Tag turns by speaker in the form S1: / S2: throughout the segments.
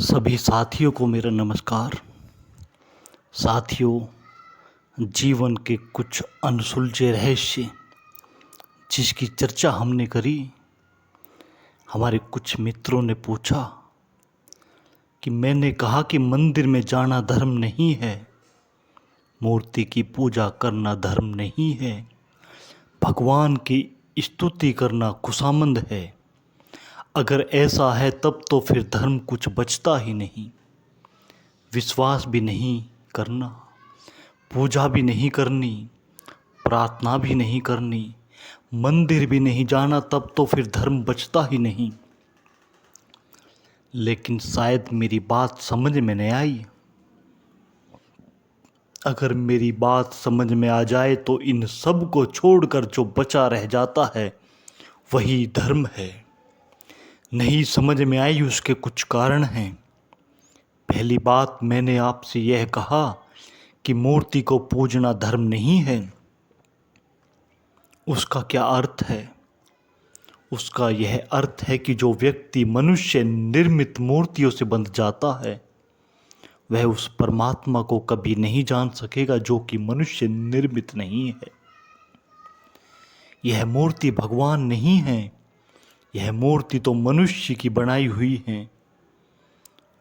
S1: सभी साथियों को मेरा नमस्कार। साथियों, जीवन के कुछ अनसुलझे रहस्य जिसकी चर्चा हमने करी। हमारे कुछ मित्रों ने पूछा कि मैंने कहा कि मंदिर में जाना धर्म नहीं है, मूर्ति की पूजा करना धर्म नहीं है, भगवान की स्तुति करना खुशामंद है। अगर ऐसा है तब तो फिर धर्म कुछ बचता ही नहीं। विश्वास भी नहीं करना, पूजा भी नहीं करनी, प्रार्थना भी नहीं करनी, मंदिर भी नहीं जाना, तब तो फिर धर्म बचता ही नहीं। लेकिन शायद मेरी बात समझ में नहीं आई। अगर मेरी बात समझ में आ जाए तो इन सब को छोड़कर जो बचा रह जाता है वही धर्म है। नहीं समझ में आई उसके कुछ कारण हैं। पहली बात, मैंने आपसे यह कहा कि मूर्ति को पूजना धर्म नहीं है। उसका क्या अर्थ है? उसका यह अर्थ है कि जो व्यक्ति मनुष्य निर्मित मूर्तियों से बंध जाता है वह उस परमात्मा को कभी नहीं जान सकेगा जो कि मनुष्य निर्मित नहीं है। यह मूर्ति भगवान नहीं है, यह मूर्ति तो मनुष्य की बनाई हुई है।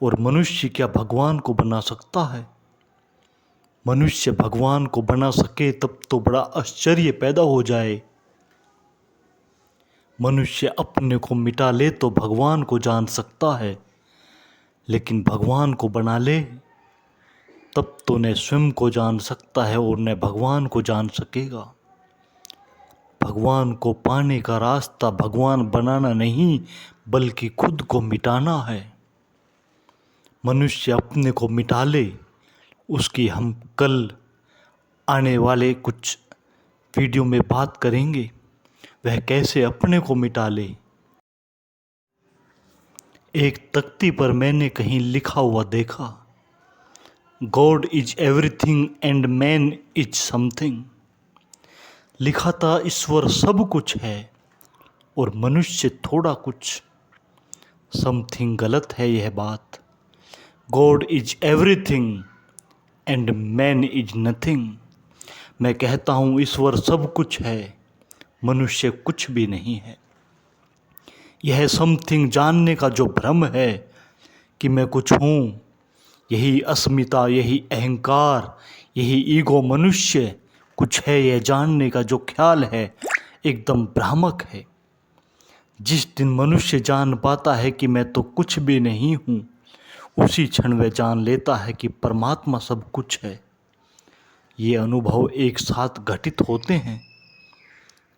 S1: और मनुष्य क्या भगवान को बना सकता है? मनुष्य भगवान को बना सके तब तो बड़ा आश्चर्य पैदा हो जाए। मनुष्य अपने को मिटा ले तो भगवान को जान सकता है, लेकिन भगवान को बना ले तब तो न स्वयं को जान सकता है और न भगवान को जान सकेगा। भगवान को पाने का रास्ता भगवान बनाना नहीं बल्कि खुद को मिटाना है। मनुष्य अपने को मिटा ले, उसकी हम कल आने वाले कुछ वीडियो में बात करेंगे। वह कैसे अपने को मिटा ले। एक तख्ती पर मैंने कहीं लिखा हुआ देखा, God is everything and man is something. लिखा था ईश्वर सब कुछ है और मनुष्य थोड़ा कुछ। समथिंग गलत है यह बात। God is everything and man is nothing. मैं कहता हूँ ईश्वर सब कुछ है, मनुष्य कुछ भी नहीं है। यह समथिंग जानने का जो भ्रम है कि मैं कुछ हूँ, यही अस्मिता, यही अहंकार, यही ईगो मनुष्य कुछ है, यह जानने का जो ख्याल है एकदम भ्रामक है। जिस दिन मनुष्य जान पाता है कि मैं तो कुछ भी नहीं हूँ, उसी क्षण वह जान लेता है कि परमात्मा सब कुछ है। ये अनुभव एक साथ घटित होते हैं।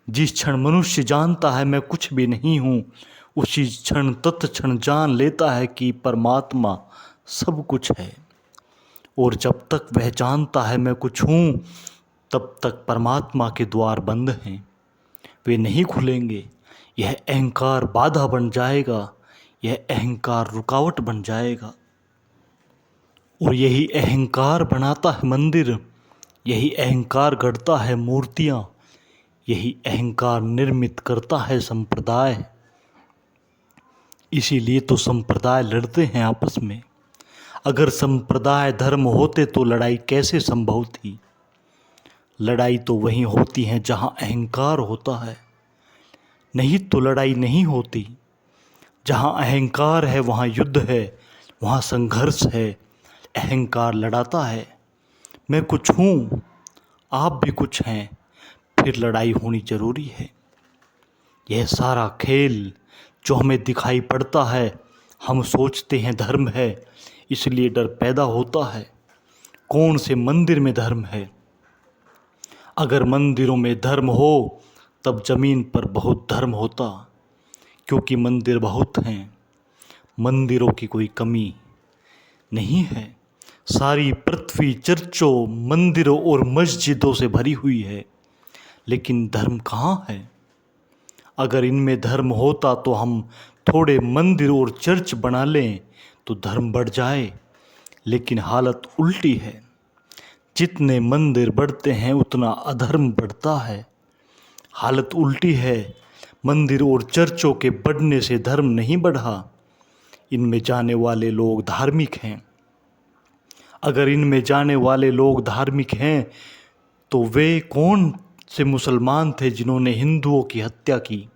S1: जिस क्षण मनुष्य जानता है मैं कुछ भी नहीं हूँ, उसी क्षण तत्क्षण जान लेता है कि परमात्मा सब कुछ है। और जब तक वह जानता है मैं कुछ हूँ, तब तक परमात्मा के द्वार बंद हैं, वे नहीं खुलेंगे। यह अहंकार बाधा बन जाएगा, यह अहंकार रुकावट बन जाएगा। और यही अहंकार बनाता है मंदिर, यही अहंकार गढ़ता है मूर्तियाँ, यही अहंकार निर्मित करता है संप्रदाय। इसीलिए तो संप्रदाय लड़ते हैं आपस में। अगर संप्रदाय धर्म होते तो लड़ाई कैसे संभव थी? लड़ाई तो वहीं होती है जहाँ अहंकार होता है, नहीं तो लड़ाई नहीं होती। जहाँ अहंकार है वहाँ युद्ध है, वहाँ संघर्ष है। अहंकार लड़ाता है, मैं कुछ हूँ, आप भी कुछ हैं, फिर लड़ाई होनी जरूरी है। यह सारा खेल जो हमें दिखाई पड़ता है, हम सोचते हैं धर्म है, इसलिए डर पैदा होता है। कौन से मंदिर में धर्म है? अगर मंदिरों में धर्म हो तब जमीन पर बहुत धर्म होता, क्योंकि मंदिर बहुत हैं। मंदिरों की कोई कमी नहीं है। सारी पृथ्वी चर्चों, मंदिरों और मस्जिदों से भरी हुई है, लेकिन धर्म कहाँ है? अगर इनमें धर्म होता तो हम थोड़े मंदिर और चर्च बना लें तो धर्म बढ़ जाए, लेकिन हालत उल्टी है। जितने मंदिर बढ़ते हैं उतना अधर्म बढ़ता है। हालत उल्टी है। मंदिर और चर्चों के बढ़ने से धर्म नहीं बढ़ा। इनमें जाने वाले लोग धार्मिक हैं। अगर इनमें जाने वाले लोग धार्मिक हैं तो वे कौन से मुसलमान थे जिन्होंने हिंदुओं की हत्या की,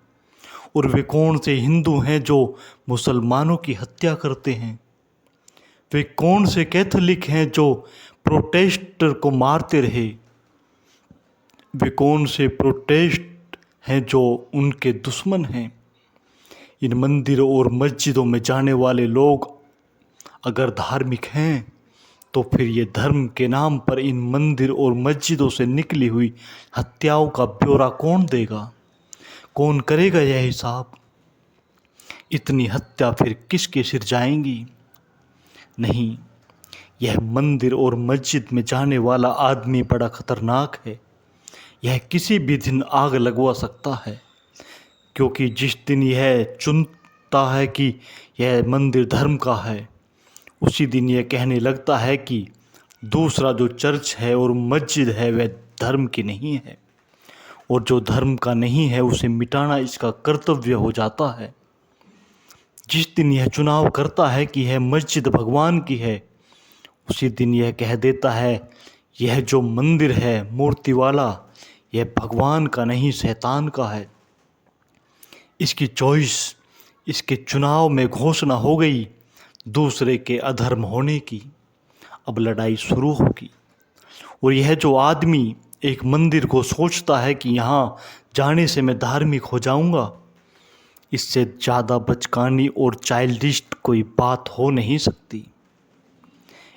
S1: और वे कौन से हिंदू हैं जो मुसलमानों की हत्या करते हैं? वे कौन से कैथोलिक हैं जो प्रोटेस्टर को मारते रहे? वे कौन से प्रोटेस्ट हैं जो उनके दुश्मन हैं? इन मंदिरों और मस्जिदों में जाने वाले लोग अगर धार्मिक हैं तो फिर ये धर्म के नाम पर इन मंदिर और मस्जिदों से निकली हुई हत्याओं का ब्यौरा कौन देगा? कौन करेगा यह हिसाब? इतनी हत्या फिर किसके सिर जाएंगी? नहीं, यह मंदिर और मस्जिद में जाने वाला आदमी बड़ा खतरनाक है। यह किसी भी दिन आग लगवा सकता है, क्योंकि जिस दिन यह चुनता है कि यह मंदिर धर्म का है, उसी दिन यह कहने लगता है कि दूसरा जो चर्च है और मस्जिद है वह धर्म की नहीं है, और जो धर्म का नहीं है उसे मिटाना इसका कर्तव्य हो जाता है। जिस दिन यह चुनाव करता है कि यह मस्जिद भगवान की है, उसी दिन यह कह देता है यह जो मंदिर है मूर्ति वाला, यह भगवान का नहीं शैतान का है। इसकी चॉइस, इसके चुनाव में घोषणा हो गई दूसरे के अधर्म होने की। अब लड़ाई शुरू होगी। और यह जो आदमी एक मंदिर को सोचता है कि यहाँ जाने से मैं धार्मिक हो जाऊँगा, इससे ज़्यादा बचकानी और चाइल्डिश कोई बात हो नहीं सकती।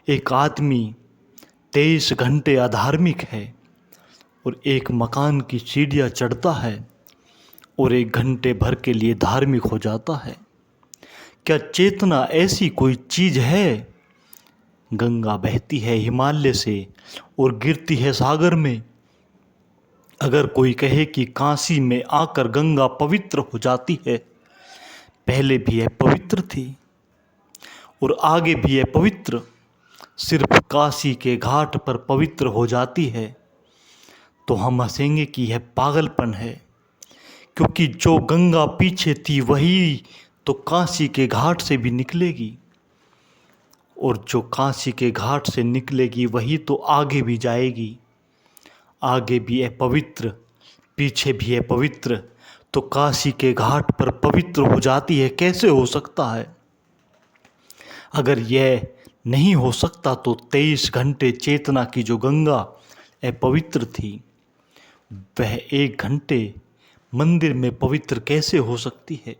S1: एक आदमी 23 घंटे अधार्मिक है और एक मकान की सीढ़ियाँ चढ़ता है और 1 घंटे भर के लिए धार्मिक हो जाता है। क्या चेतना ऐसी कोई चीज़ है? गंगा बहती है हिमालय से और गिरती है सागर में। अगर कोई कहे कि काशी में आकर गंगा पवित्र हो जाती है, पहले भी यह पवित्र थी और आगे भी यह पवित्र सिर्फ काशी के घाट पर पवित्र हो जाती है, तो हम हंसेंगे कि यह पागलपन है, क्योंकि जो गंगा पीछे थी वही तो काशी के घाट से भी निकलेगी, और जो काशी के घाट से निकलेगी वही तो आगे भी जाएगी। आगे भी है पवित्र, पीछे भी है पवित्र, तो काशी के घाट पर पवित्र हो जाती है। कैसे हो सकता है? अगर यह नहीं हो सकता तो 23 घंटे चेतना की जो गंगा अपवित्र थी, वह 1 घंटे मंदिर में पवित्र कैसे हो सकती है?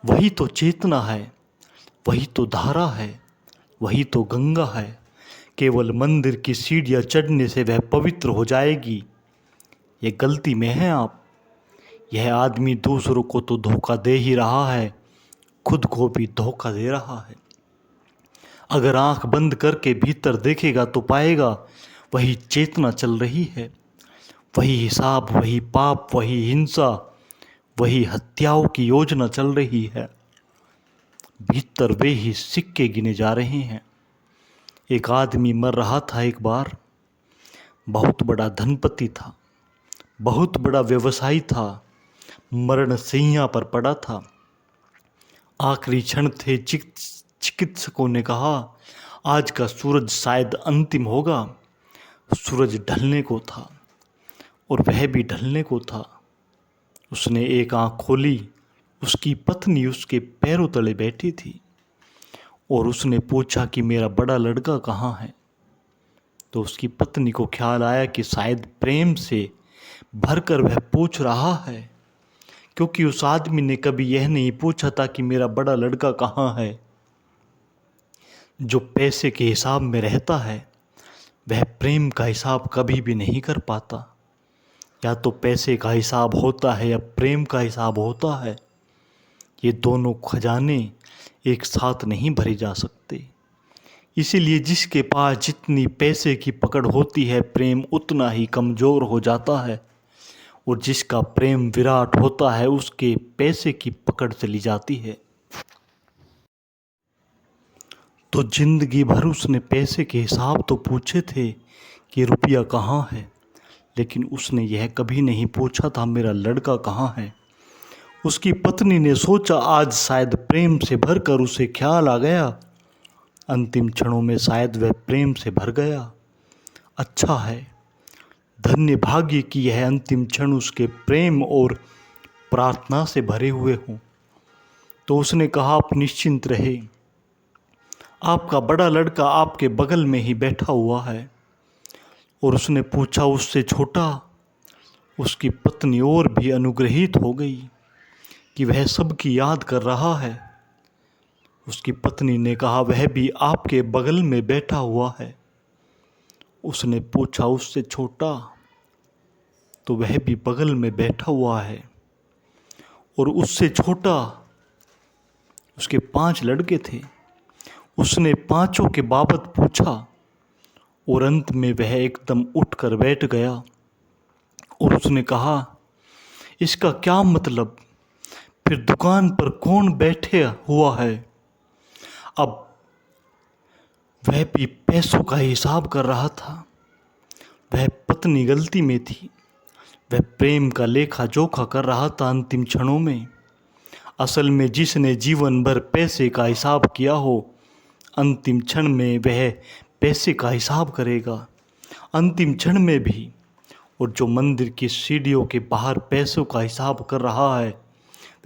S1: वही तो चेतना है, वही तो धारा है, वही तो गंगा है। केवल मंदिर की सीढ़ियाँ चढ़ने से वह पवित्र हो जाएगी, ये गलती में हैं आप। यह आदमी दूसरों को तो धोखा दे ही रहा है, खुद को भी धोखा दे रहा है। अगर आंख बंद करके भीतर देखेगा तो पाएगा वही चेतना चल रही है, वही हिसाब, वही पाप, वही हिंसा, वही हत्याओं की योजना चल रही है। भीतर वे ही सिक्के गिने जा रहे हैं। एक आदमी मर रहा था एक बार, बहुत बड़ा धनपति था, बहुत बड़ा व्यवसायी था, मरण शैय्या पर पड़ा था। आखिरी क्षण थे, चिकित्सकों ने कहा आज का सूरज शायद अंतिम होगा। सूरज ढलने को था और वह भी ढलने को था। उसने एक आंख खोली, उसकी पत्नी उसके पैरों तले बैठी थी और उसने पूछा कि मेरा बड़ा लड़का कहाँ है। तो उसकी पत्नी को ख्याल आया कि शायद प्रेम से भरकर वह पूछ रहा है, क्योंकि उस आदमी ने कभी यह नहीं पूछा था कि मेरा बड़ा लड़का कहाँ है। जो पैसे के हिसाब में रहता है वह प्रेम का हिसाब कभी भी नहीं कर पाता। या तो पैसे का हिसाब होता है या प्रेम का हिसाब होता है। ये दोनों खजाने एक साथ नहीं भरे जा सकते। इसीलिए जिसके पास जितनी पैसे की पकड़ होती है, प्रेम उतना ही कमज़ोर हो जाता है, और जिसका प्रेम विराट होता है उसके पैसे की पकड़ चली जाती है। तो जिंदगी भर उसने पैसे के हिसाब तो पूछे थे कि रुपया कहाँ है, लेकिन उसने यह कभी नहीं पूछा था मेरा लड़का कहाँ है। उसकी पत्नी ने सोचा आज शायद प्रेम से भरकर उसे ख्याल आ गया। अंतिम क्षणों में शायद वह प्रेम से भर गया। अच्छा है, धन्य भाग्य कि यह अंतिम क्षण उसके प्रेम और प्रार्थना से भरे हुए हों। तो उसने कहा, आप निश्चिंत रहे, आपका बड़ा लड़का आपके बगल में ही बैठा हुआ है। और उसने पूछा, उससे छोटा? उसकी पत्नी और भी अनुग्रहित हो गई कि वह सबकी याद कर रहा है। उसकी पत्नी ने कहा, वह भी आपके बगल में बैठा हुआ है। उसने पूछा, उससे छोटा? तो वह भी बगल में बैठा हुआ है। और उससे छोटा? उसके 5 लड़के थे। उसने पांचों के बाबत पूछा और अंत में वह एकदम उठकर बैठ गया। और उसने कहा, इसका क्या मतलब? फिर दुकान पर कौन बैठे हुआ है? अब वह भी पैसों का हिसाब कर रहा था। वह पत्नी गलती में थी। वह प्रेम का लेखा जोखा कर रहा था अंतिम क्षणों में। असल में जिसने जीवन भर पैसे का हिसाब किया हो, अंतिम क्षण में वह पैसे का हिसाब करेगा, अंतिम क्षण में भी। और जो मंदिर की सीढ़ियों के बाहर पैसों का हिसाब कर रहा है,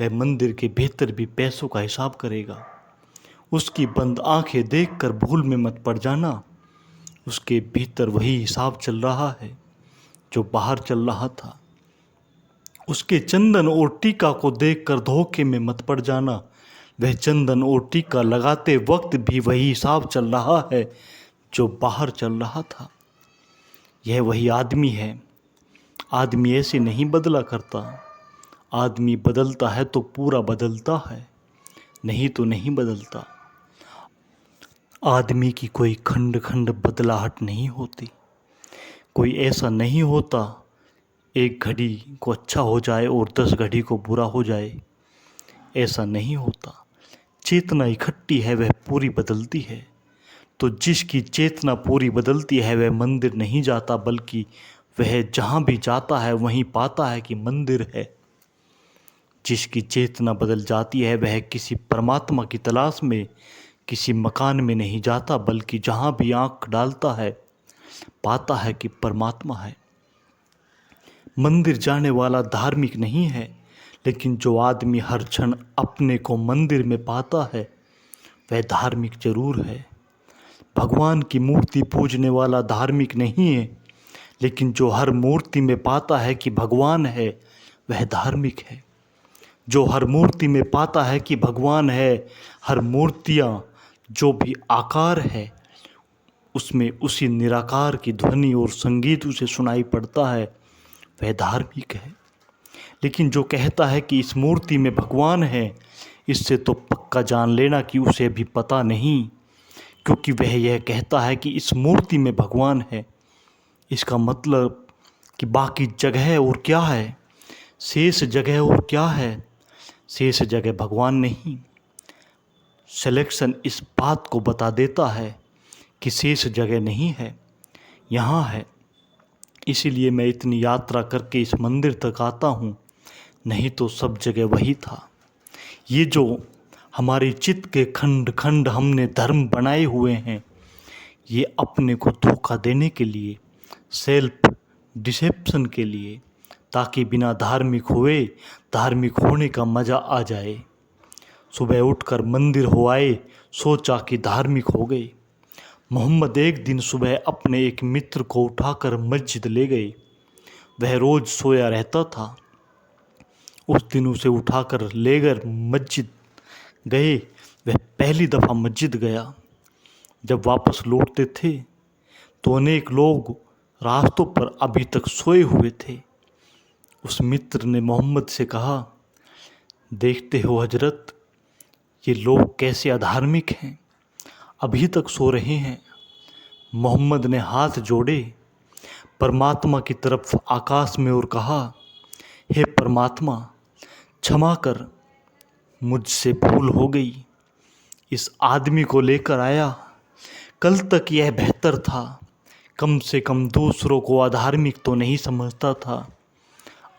S1: वह मंदिर के भीतर भी पैसों का हिसाब करेगा। उसकी बंद आंखें देखकर भूल में मत पड़ जाना। उसके भीतर वही हिसाब चल रहा है जो बाहर चल रहा था। उसके चंदन और टीका को देखकर धोखे में मत पड़ जाना। वह चंदन और टीका लगाते वक्त भी वही हिसाब चल रहा है जो बाहर चल रहा था। यह वही आदमी है। आदमी ऐसे नहीं बदला करता। आदमी बदलता है तो पूरा बदलता है, नहीं तो नहीं बदलता। आदमी की कोई खंड खंड बदलाहट नहीं होती। कोई ऐसा नहीं होता 1 घड़ी को अच्छा हो जाए और 10 घड़ी को बुरा हो जाए। ऐसा नहीं होता। चेतना इकट्ठी है, वह पूरी बदलती है। तो जिसकी चेतना पूरी बदलती है वह मंदिर नहीं जाता, बल्कि वह जहाँ भी जाता है वहीं पाता है कि मंदिर है। जिसकी चेतना बदल जाती है वह किसी परमात्मा की तलाश में किसी मकान में नहीं जाता, बल्कि जहाँ भी आँख डालता है पाता है कि परमात्मा है। मंदिर जाने वाला धार्मिक नहीं है, लेकिन जो आदमी हर क्षण अपने को मंदिर में पाता है वह धार्मिक जरूर है। भगवान की मूर्ति पूजने वाला धार्मिक नहीं है, लेकिन जो हर मूर्ति में पाता है कि भगवान है वह धार्मिक है। जो हर मूर्ति में पाता है कि भगवान है, हर मूर्तियाँ जो भी आकार है उसमें उसी निराकार की ध्वनि और संगीत उसे सुनाई पड़ता है, वह धार्मिक है। लेकिन जो कहता है कि इस मूर्ति में भगवान है, इससे तो पक्का जान लेना कि उसे भी पता नहीं, क्योंकि वह यह कहता है कि इस मूर्ति में भगवान है। इसका मतलब कि बाकी जगह और क्या है, शेष जगह और क्या है? शेष जगह भगवान नहीं। सिलेक्शन इस बात को बता देता है कि शेष जगह नहीं है, यहाँ है। इसीलिए मैं इतनी यात्रा करके इस मंदिर तक आता हूँ, नहीं तो सब जगह वही था। ये जो हमारे चित्त के खंड खंड हमने धर्म बनाए हुए हैं, ये अपने को धोखा देने के लिए, सेल्फ डिसेप्शन के लिए, ताकि बिना धार्मिक हुए धार्मिक होने का मज़ा आ जाए। सुबह उठकर मंदिर हो आए, सोचा कि धार्मिक हो गए। मोहम्मद एक दिन सुबह अपने एक मित्र को उठाकर मस्जिद ले गए। वह रोज़ सोया रहता था। उस दिन उसे उठाकर लेकर मस्जिद गए। वह पहली दफ़ा मस्जिद गया। जब वापस लौटते थे तो अनेक लोग रास्तों पर अभी तक सोए हुए थे। उस मित्र ने मोहम्मद से कहा, देखते हो हजरत, ये लोग कैसे अधार्मिक हैं, अभी तक सो रहे हैं। मोहम्मद ने हाथ जोड़े परमात्मा की तरफ आकाश में और कहा, हे परमात्मा, क्षमा कर, मुझसे भूल हो गई। इस आदमी को लेकर आया, कल तक यह बेहतर था, कम से कम दूसरों को अधार्मिक तो नहीं समझता था।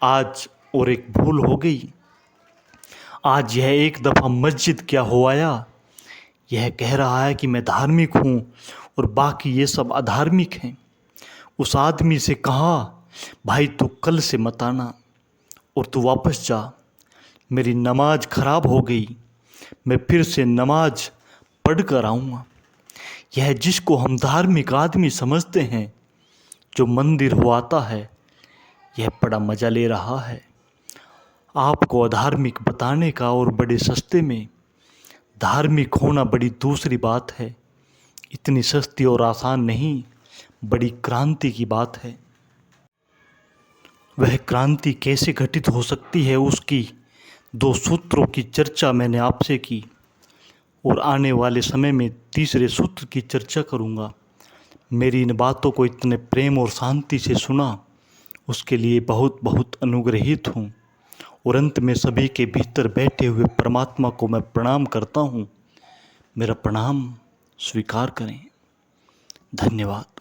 S1: आज और एक भूल हो गई। आज यह एक दफ़ा मस्जिद क्या हो आया, यह कह रहा है कि मैं धार्मिक हूँ और बाकी ये सब अधार्मिक हैं। उस आदमी से कहा, भाई तू कल से मत आना और तू वापस जा, मेरी नमाज खराब हो गई, मैं फिर से नमाज पढ़ कर आऊँगा। यह जिसको हम धार्मिक आदमी समझते हैं, जो मंदिर हो आता है, यह बड़ा मज़ा ले रहा है आपको अधार्मिक बताने का, और बड़े सस्ते में। धार्मिक होना बड़ी दूसरी बात है, इतनी सस्ती और आसान नहीं, बड़ी क्रांति की बात है। वह क्रांति कैसे घटित हो सकती है, उसकी 2 सूत्रों की चर्चा मैंने आपसे की, और आने वाले समय में तीसरे सूत्र की चर्चा करूँगा। मेरी इन बातों को इतने प्रेम और शांति से सुना, उसके लिए बहुत बहुत अनुग्रहित हूँ। और अंत में सभी के भीतर बैठे हुए परमात्मा को मैं प्रणाम करता हूँ। मेरा प्रणाम स्वीकार करें। धन्यवाद।